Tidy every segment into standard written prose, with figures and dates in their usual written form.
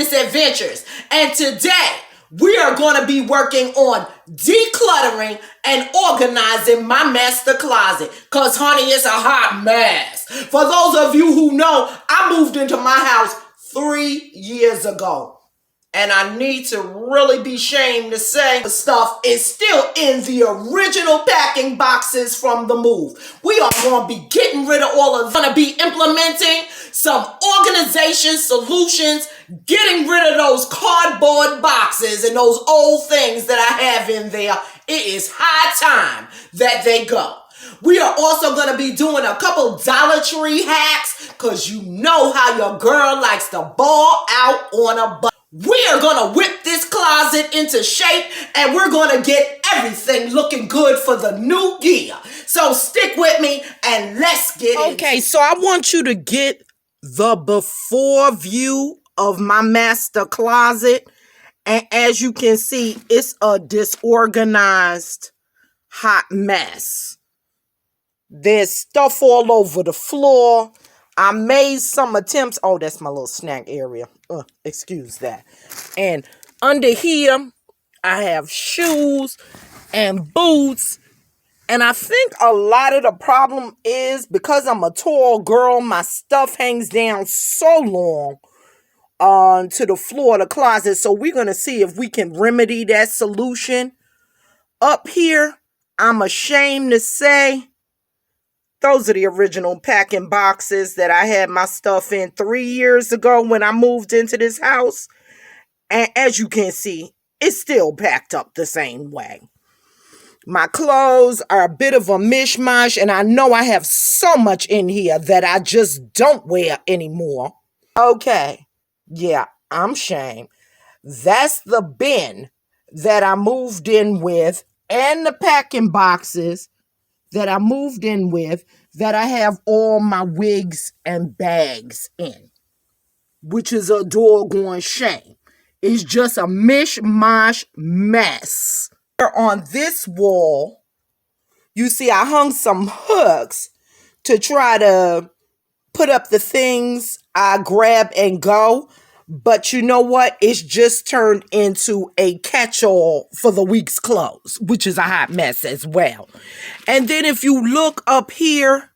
Amethyst Adventures, and today we are going to be working on decluttering and organizing my master closet, because honey, it's a hot mess. For those of you who know, I moved into my house 3 years ago. And I need to really be ashamed to say the stuff is still in the original packing boxes from the move. We are going to be getting rid of all of them. Going to be implementing some organization solutions, getting rid of those cardboard boxes and those old things that I have in there. It is high time that they go. We are also going to be doing a couple Dollar Tree hacks, because you know how your girl likes to ball out on a budget. We are going to whip this closet into shape, and we're going to get everything looking good for the new year. So stick with me and let's get it. Okay, so I want you to get the before view of my master closet. And as you can see, it's a disorganized hot mess. There's stuff all over the floor. I made some attempts. Oh, that's my little snack area. Excuse that. And under here, I have shoes and boots. And I think a lot of the problem is because I'm a tall girl, my stuff hangs down so long to the floor of the closet. So we're going to see if we can remedy that solution. Up here, I'm ashamed to say, those are the original packing boxes that I had my stuff in 3 years ago when I moved into this house. And as you can see, it's still packed up the same way. My clothes are a bit of a mishmash, and I know I have so much in here that I just don't wear anymore. Okay, yeah, I'm ashamed. That's the bin that I moved in with, and the packing boxes that I moved in with, that I have all my wigs and bags in, which is a doggone shame. It's just a mishmash mess. On this wall, you see I hung some hooks to try to put up the things I grab and go. But you know what? It's just turned into a catch-all for the week's clothes, which is a hot mess as well. And then if you look up here,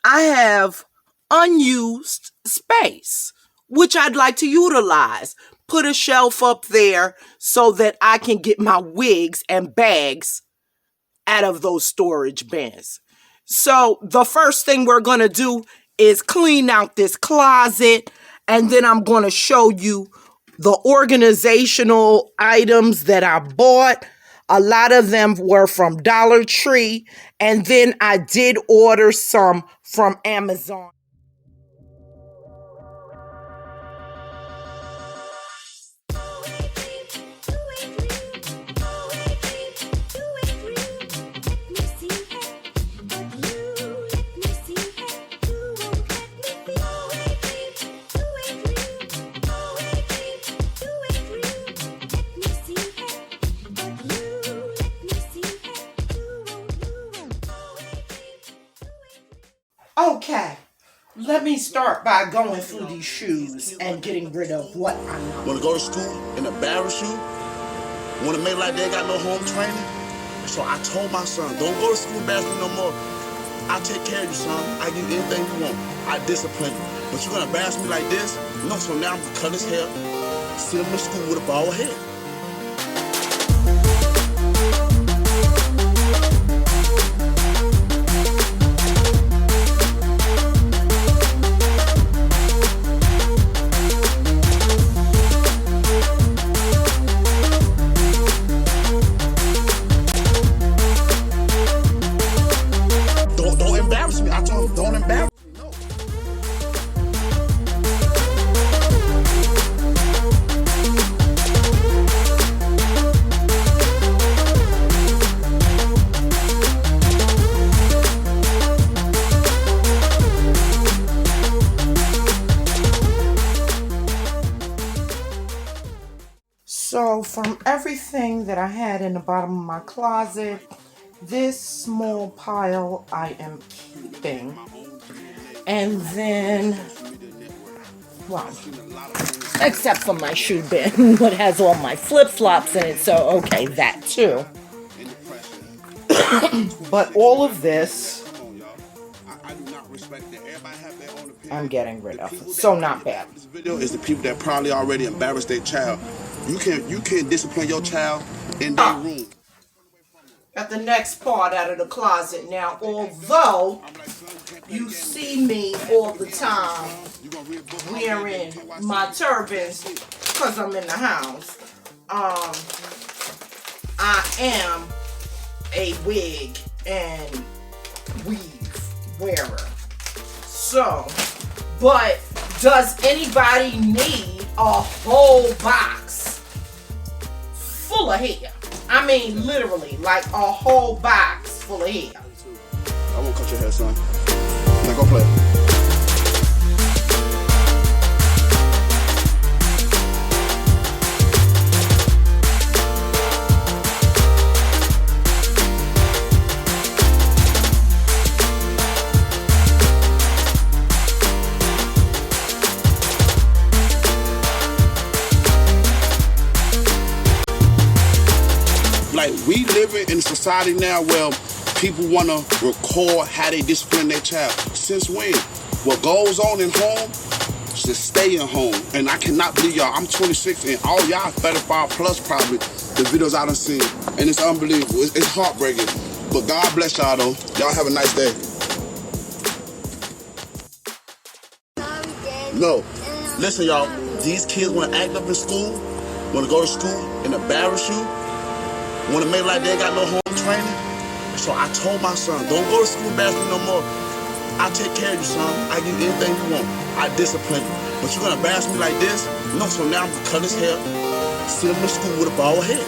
I have unused space, which I'd like to utilize. Put a shelf up there so that I can get my wigs and bags out of those storage bins. So the first thing we're going to do is clean out this closet. And then I'm going to show you the organizational items that I bought. A lot of them were from Dollar Tree. And then I did order some from Amazon. Okay, let me start by going through these shoes and getting rid of what I know. Want to go to school and embarrass you? Want to make like they got no home training? So I told my son, don't go to school and embarrass me no more. I take care of you, son. I give you anything you want. I discipline you. But you're going to embarrass me like this? No, so now I'm going to cut his hair, send him to school with a bald head. Don't embarrass me, no. So from everything that I had in the bottom of my closet, this small pile I am keeping. And then, wow, Except for my shoe bin, what has all my flip-flops in it, so okay, that too. But all of this, I'm getting rid of. So not bad. This video is the people that probably already embarrassed their child. You can't discipline your child in their room. At the next part out of the closet. Now, although you see me all the time wearing my turbans because I'm in the house, I am a wig and weave wearer. So, but does anybody need a whole box full of hair? I mean, literally, like a whole box full of hair. I won't cut your hair, son. Now go play. Like, we living in a society now where people want to record how they discipline their child. Since when? What goes on in home should stay in home. And I cannot believe y'all, I'm 26 and all y'all 35 plus probably, the videos I done seen. And it's unbelievable. It's heartbreaking. But God bless y'all though. Y'all have a nice day. No. Listen y'all, these kids want to act up in school, want to go to school and embarrass you. Want to make like they ain't got no home training. So I told my son, don't go to school embarrass me no more. I take care of you, son. I give you anything you want. I discipline you. But you're going to embarrass me like this? No, so now I'm going to cut his hair, send him to school with a bald head.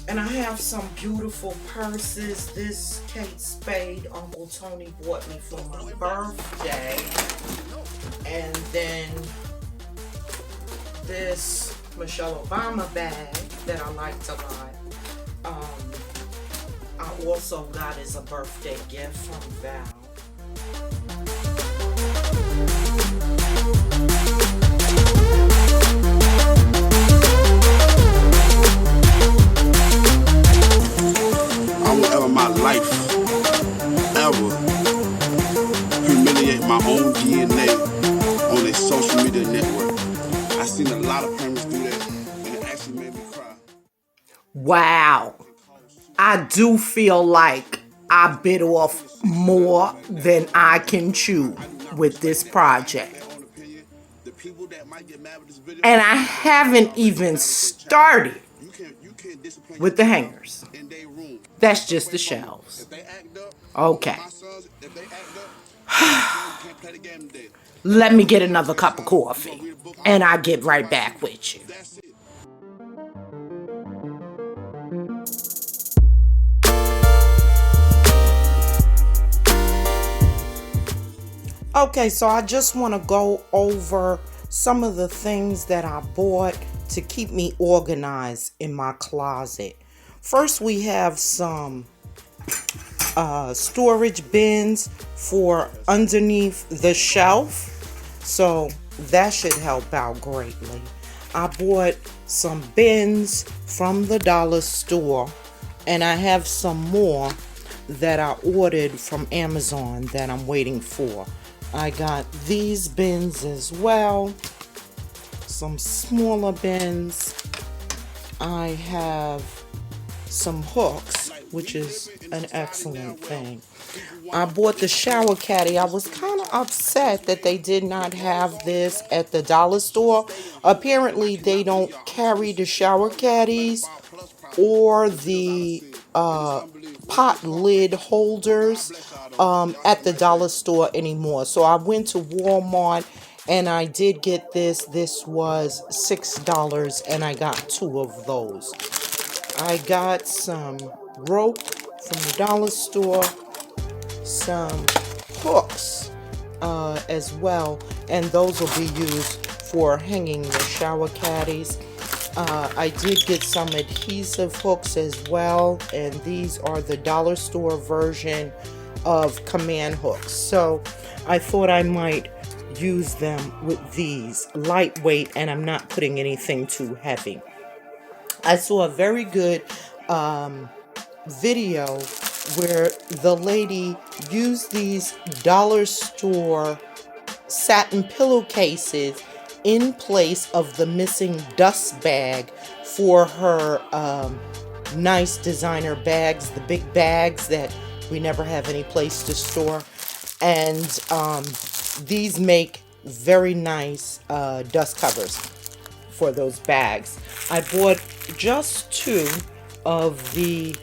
And I have some beautiful purses. This Kate Spade Uncle Tony bought me for my birthday. And then this Michelle Obama bag that I like to buy. I also got as a birthday gift from Val. My life ever humiliate my own DNA on a social media network. I seen a lot of parents do that and it actually made me cry. Wow. I do feel like I bit off more than I can chew with this project. And I haven't even started with the hangers. That's just the shelves. Okay. Let me get another cup of coffee, and I'll get right back with you. Okay, so I just want to go over some of the things that I bought to keep me organized in my closet. First, we have some storage bins for underneath the shelf. So that should help out greatly. I bought some bins from the dollar store. And I have some more that I ordered from Amazon that I'm waiting for. I got these bins as well. Some smaller bins. I have some hooks, which is an excellent thing. I bought the shower caddy. I was kind of upset that they did not have this at the dollar store. Apparently they don't carry the shower caddies or the pot lid holders at the dollar store anymore. So I went to Walmart and I did get this. This was $6 and I got 2 of those. I got some rope from the dollar store, some hooks as well, and those will be used for hanging the shower caddies. I did get some adhesive hooks as well, and these are the dollar store version of command hooks. So I thought I might use them with these. Lightweight, and I'm not putting anything too heavy. I saw a very good video where the lady used these dollar store satin pillowcases in place of the missing dust bag for her nice designer bags, the big bags that we never have any place to store. And these make very nice dust covers for those bags. I bought just 2 of the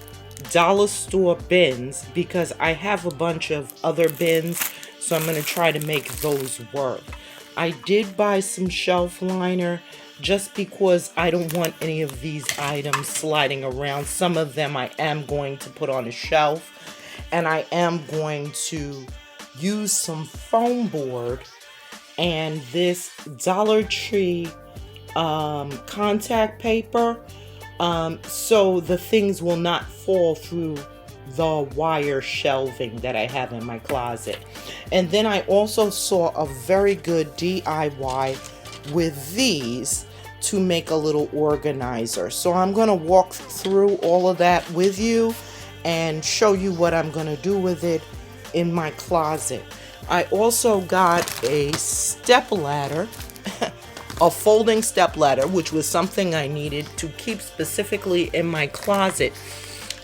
dollar store bins because I have a bunch of other bins, so I'm going to try to make those work. I did buy some Shelfliner just because I don't want any of these items sliding around. Some of them I am going to put on a shelf, and I am going to use some Foamboard and this Dollar Tree contact paper, so the things will not fall through the wire shelving that I have in my closet. And then I also saw a very good DIY with these to make a little organizer. So I'm going to walk through all of that with you and show you what I'm going to do with it in my closet. I also got a step ladder, a folding step ladder, which was something I needed to keep specifically in my closet.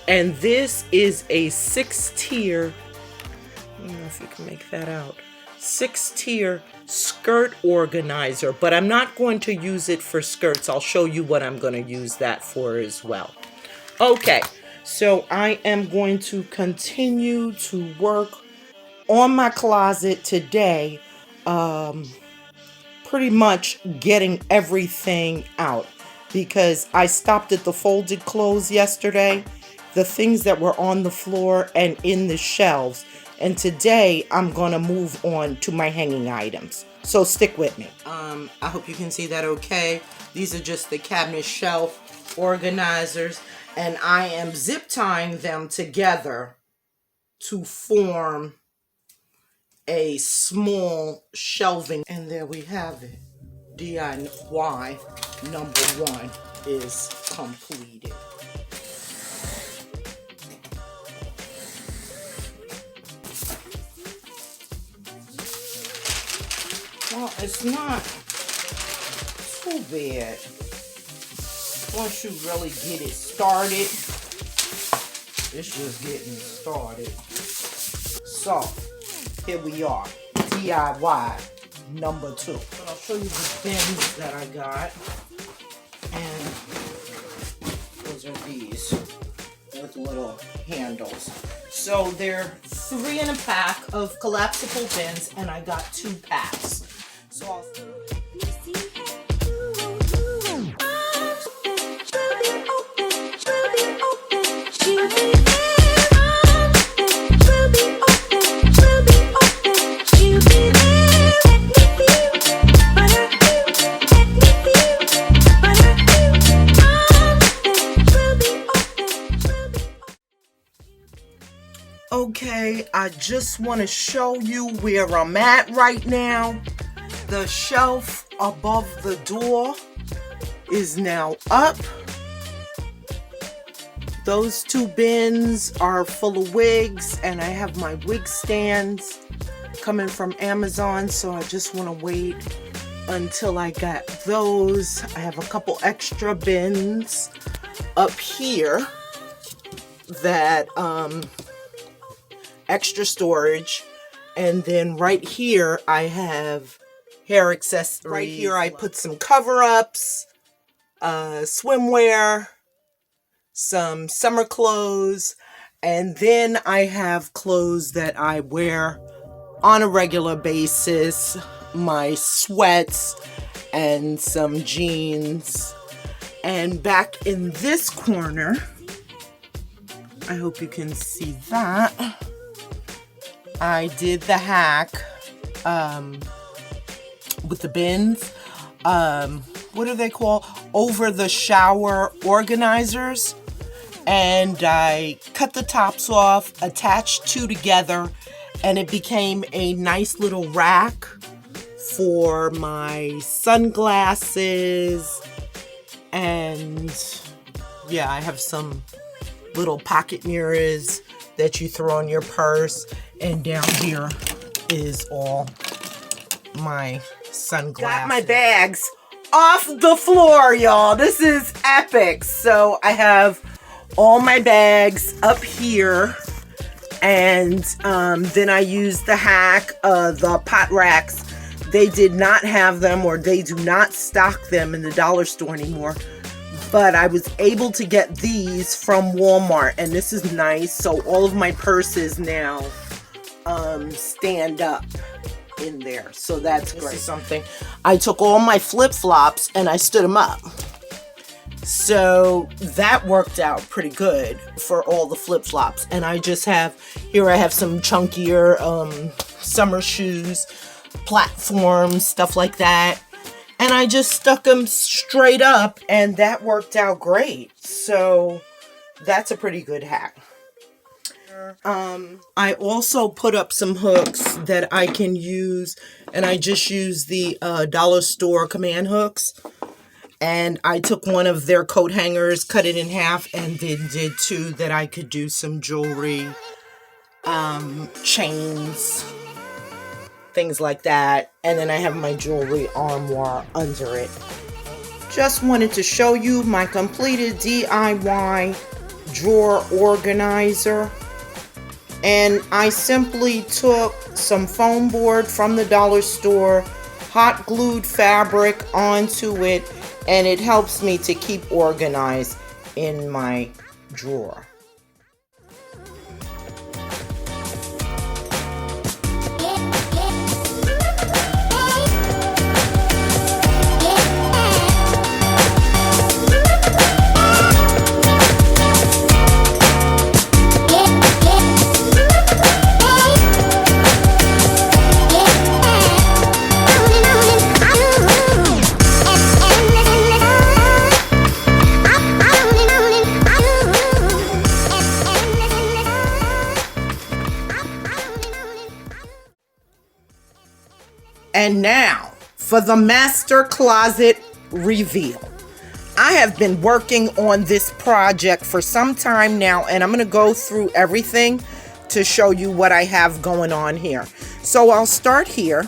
And this is a 6-tier, I don't know if you can make that out, 6-tier skirt organizer, but I'm not going to use it for skirts. I'll show you what I'm going to use that for as well. Okay, so I am going to continue to work on my closet today, pretty much getting everything out, because I stopped at the folded clothes yesterday, the things that were on the floor and in the shelves, and today I'm gonna move on to my hanging items. So stick with me. I hope you can see that okay. These are just the cabinet shelf organizers, and I am zip tying them together to form a small shelving. And there we have it. DIY number 1 is completed. Well, it's not too bad once you really get it started. It's just getting started. So, here we are, DIY number 2. But I'll show you the bins that I got. And those are these with little handles. So they're 3 in a pack of collapsible bins, and I got 2 packs. So I'll Okay, I just want to show you where I'm at right now. The shelf above the door is now up. Those 2 bins are full of wigs, and I have my wig stands coming from Amazon, so I just want to wait until I got those. I have a couple extra bins up here that extra storage, and then right here I have hair accessories. Right here I put some cover-ups, swimwear, some summer clothes, and then I have clothes that I wear on a regular basis, my sweats and some jeans. And back in this corner, I hope you can see that, I did the hack with the bins. what do they call, over the shower organizers. And I cut the tops off, attached two together, and it became a nice little rack for my sunglasses. And yeah, I have some little pocket mirrors that you throw in your purse. And down here is all my sunglasses. Got my bags off the floor, y'all. This is epic. So I have all my bags up here, and then I used the hack, the pot racks. They did not have them, or they do not stock them in the dollar store anymore, but I was able to get these from Walmart, and this is nice. So all of my purses now stand up in there, so that's great. Something I took all my flip-flops and I stood them up. So that worked out pretty good for all the flip-flops. And I just have, here I have some chunkier summer shoes, platforms, stuff like that. And I just stuck them straight up, and that worked out great. So that's a pretty good hack. I also put up some hooks that I can use, and I just use the dollar store command hooks. And I took one of their coat hangers, cut it in half, and then did two that I could do some jewelry, chains, things like that. And then I have my jewelry armoire under it. Just wanted to show you my completed DIY drawer organizer. And I simply took some foam board from the dollar store, hot glued fabric onto it, and it helps me to keep organized in my drawer. And now for the master closet reveal. I have been working on this project for some time now, and I'm going to go through everything to show you what I have going on here. So I'll start here.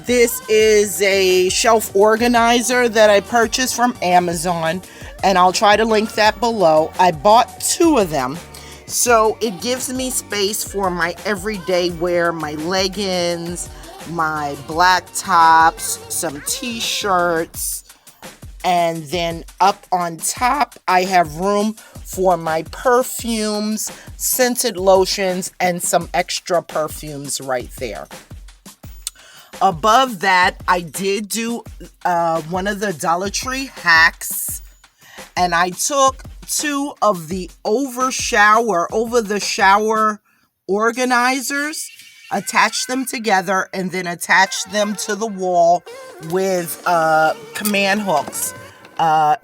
This is a shelf organizer that I purchased from Amazon, and I'll try to link that below. I bought two of them. So it gives me space for my everyday wear, my leggings, my black tops, some t-shirts, and then up on top I have room for my perfumes, scented lotions, and some extra perfumes right there. Above that, I did do one of the Dollar Tree hacks, and I took two of the over the shower organizers, attach them together, and then attach them to the wall with command hooks.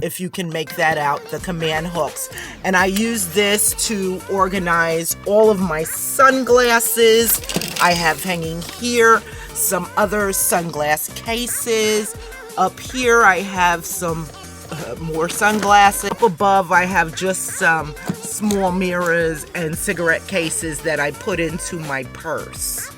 If you can make that out, the command hooks. And I use this to organize all of my sunglasses. I have hanging here some other sunglass cases. Up here I have some more sunglasses. Up above I have just some small mirrors and cigarette cases that I put into my purse.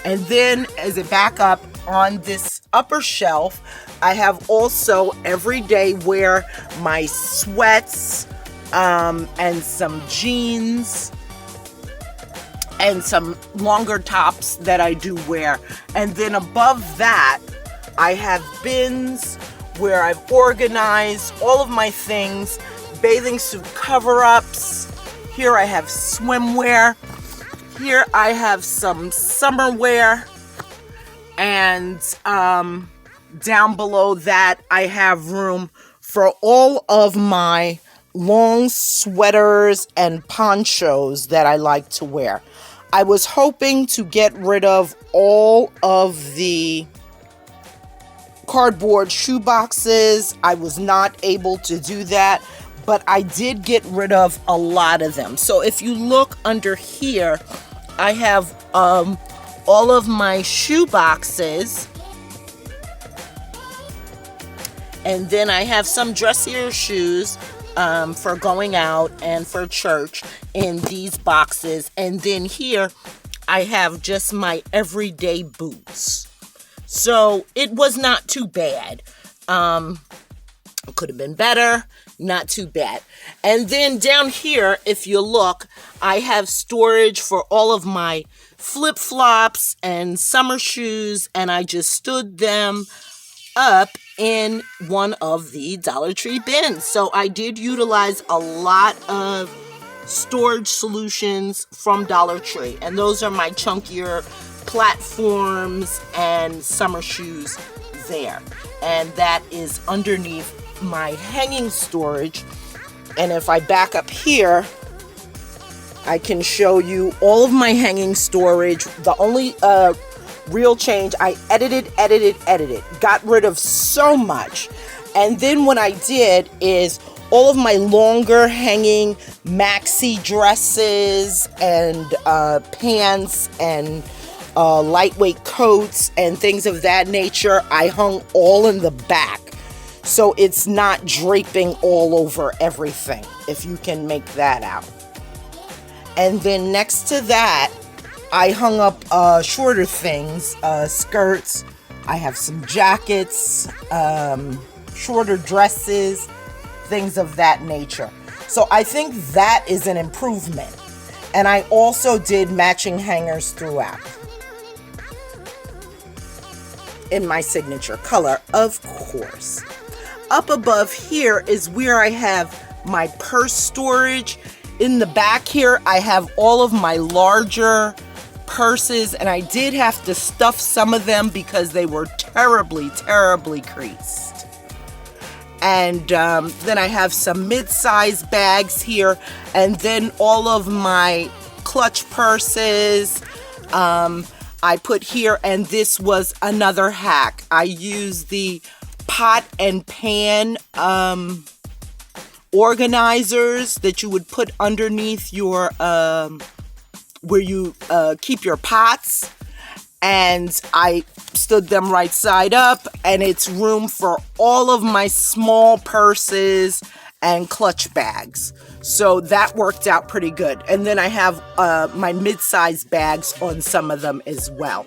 And then as a backup on this upper shelf, I have also everyday wear my sweats and some jeans and some longer tops that I do wear. And then above that, I have bins where I've organized all of my things, bathing suit cover-ups. Here I have swimwear. Here I have some summer wear. And down below that, I have room for all of my long sweaters and ponchos that I like to wear. I was hoping to get rid of all of the cardboard shoe boxes. I was not able to do that, but I did get rid of a lot of them. So if you look under here, I have all of my shoe boxes. And then I have some dressier shoes for going out and for church in these boxes. And then here I have just my everyday boots. So it was not too bad. Could have been better, not too bad. And then down here, if you look, I have storage for all of my flip-flops and summer shoes, and I just stood them up in one of the Dollar Tree bins. So I did utilize a lot of storage solutions from Dollar Tree, and those are my chunkier platforms and summer shoes there. And that is underneath my hanging storage. And if I back up here, I can show you all of my hanging storage. The only real change, I edited, got rid of so much. And then what I did is all of my longer hanging maxi dresses and pants and lightweight coats and things of that nature, I hung all in the back. So it's not draping all over everything, if you can make that out. And then next to that, I hung up shorter things, skirts. I have some jackets, shorter dresses, things of that nature. So I think that is an improvement. And I also did matching hangers throughout in my signature color, of course. Up above here is where I have my purse storage. In the back here, I have all of my larger purses, and I did have to stuff some of them because they were terribly creased. And then I have some mid-size bags here, and then all of my clutch purses I put here. And this was another hack. I used the pot and pan organizers that you would put underneath your where you keep your pots, and I stood them right side up, and it's room for all of my small purses and clutch bags. So that worked out pretty good. And then I have my mid-size bags on some of them as well.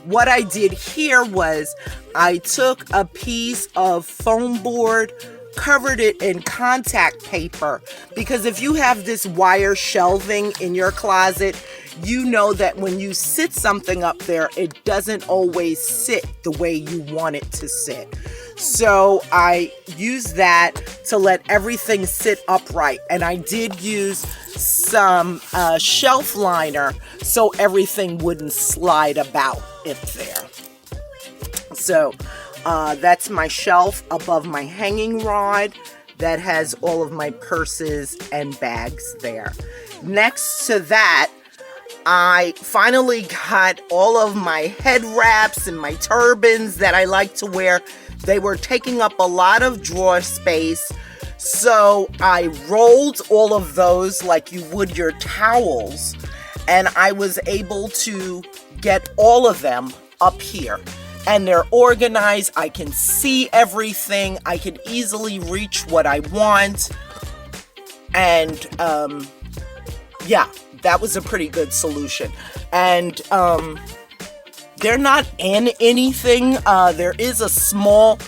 What I did here was I took a piece of foam board, covered it in contact paper, because if you have this wire shelving in your closet, you know that when you sit something up there, it doesn't always sit the way you want it to sit. So I used that to let everything sit upright, and I did use some Shelfliner so everything wouldn't slide about up there. So that's my shelf above my hanging rod that has all of my purses and bags there. Next to that, I finally got all of my head wraps and my turbans that I like to wear. They were taking up a lot of drawer space, so I rolled all of those like you would your towels, and I was able to get all of them up here. And they're organized. I can see everything. I can easily reach what I want. And yeah, that was a pretty good solution. And they're not in anything. There is a small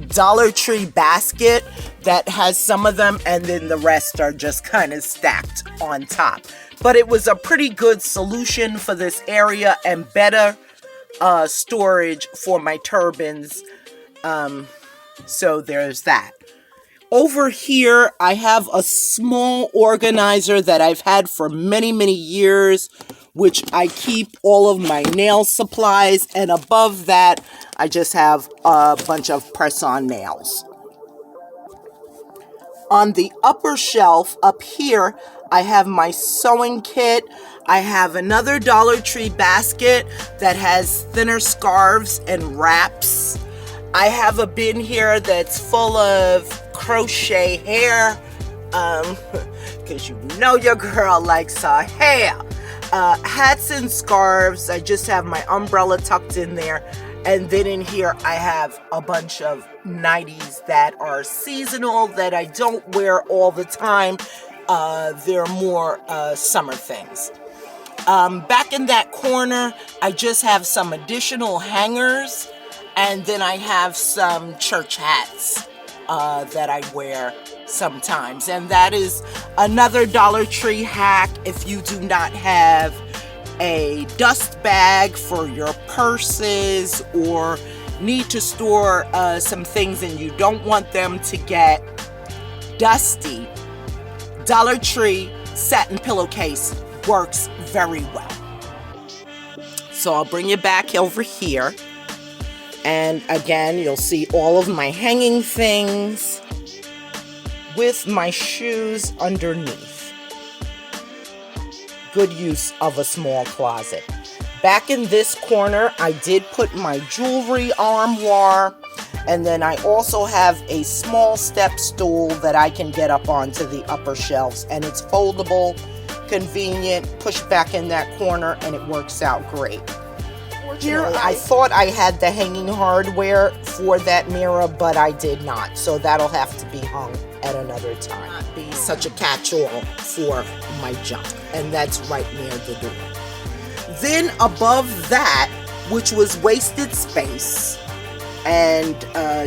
Dollar Tree basket that has some of them, and then the rest are just kind of stacked on top. But it was a pretty good solution for this area, and better storage for my turbans. So there's that. Over here, I have a small organizer that I've had for many years, which I keep all of my nail supplies. And above that, I just have a bunch of press-on nails. On the upper shelf up here, I have my sewing kit. I have another Dollar Tree basket that has thinner scarves and wraps. I have a bin here that's full of crochet hair, because you know your girl likes her hair. Hats and scarves. I just have my umbrella tucked in there. And then in here I have a bunch of nighties that are seasonal that I don't wear all the time. They're more summer things. Back in that corner, I just have some additional hangers, and then I have some church hats that I wear sometimes. And that is another Dollar Tree hack if you do not have a dust bag for your purses or need to store some things and you don't want them to get dusty. Dollar Tree satin pillowcase works very well. So I'll bring you back over here, and again you'll see all of my hanging things with my shoes underneath. Good use of a small closet. Back in this corner, I did put my jewelry armoire, and then I also have a small step stool that I can get up onto the upper shelves, and it's foldable, convenient, push back in that corner, and it works out great. Here, I thought I had the hanging hardware for that mirror, but I did not, so that'll have to be hung at another time. Not be such a catch-all for my junk, and that's right near the door. Then above that, which was wasted space, and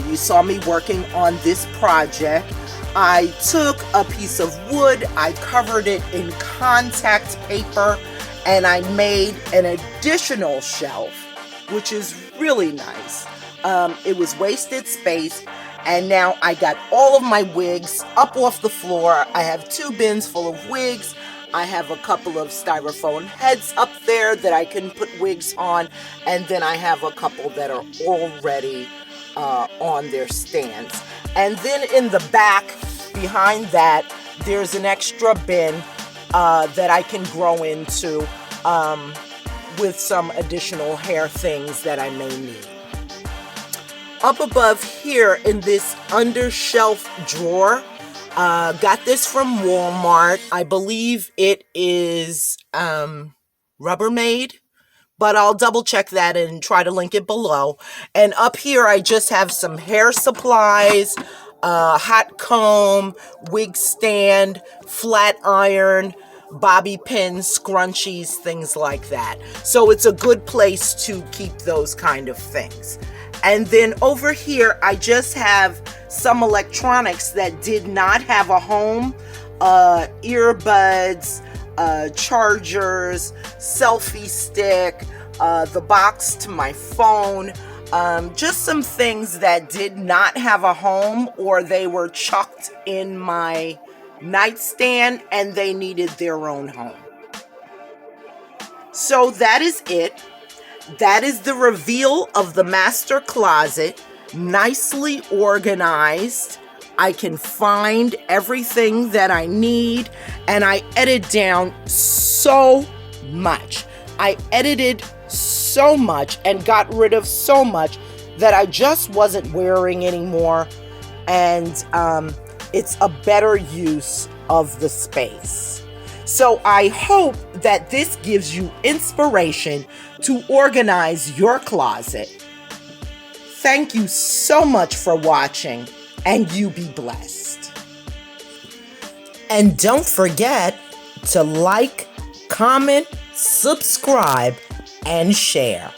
you saw me working on this project, I took a piece of wood, I covered it in contact paper, and I made an additional shelf, which is really nice. It was wasted space, and now I got all of my wigs up off the floor. I have 2 bins full of wigs. I have a couple of styrofoam heads up there that I can put wigs on, and then I have a couple that are already on their stands. And then in the back, behind that, there's an extra bin that I can grow into with some additional hair things that I may need. Up above here in this under shelf drawer, got this from Walmart. I believe it is Rubbermaid, but I'll double check that and try to link it below. And up here I just have some hair supplies, hot comb, wig stand, flat iron, bobby pins, scrunchies, things like that. So it's a good place to keep those kind of things. And then over here, I just have some electronics that did not have a home, earbuds, chargers, selfie stick, the box to my phone, just some things that did not have a home, or they were chucked in my nightstand and they needed their own home. So that is it. That is the reveal of the master closet, nicely organized. I can find everything that I need, and I edited down so much. I edited so much and got rid of so much that I just wasn't wearing anymore, and it's a better use of the space. So I hope that this gives you inspiration to organize your closet. Thank you so much for watching, and you be blessed. And don't forget to like, comment, subscribe, and share.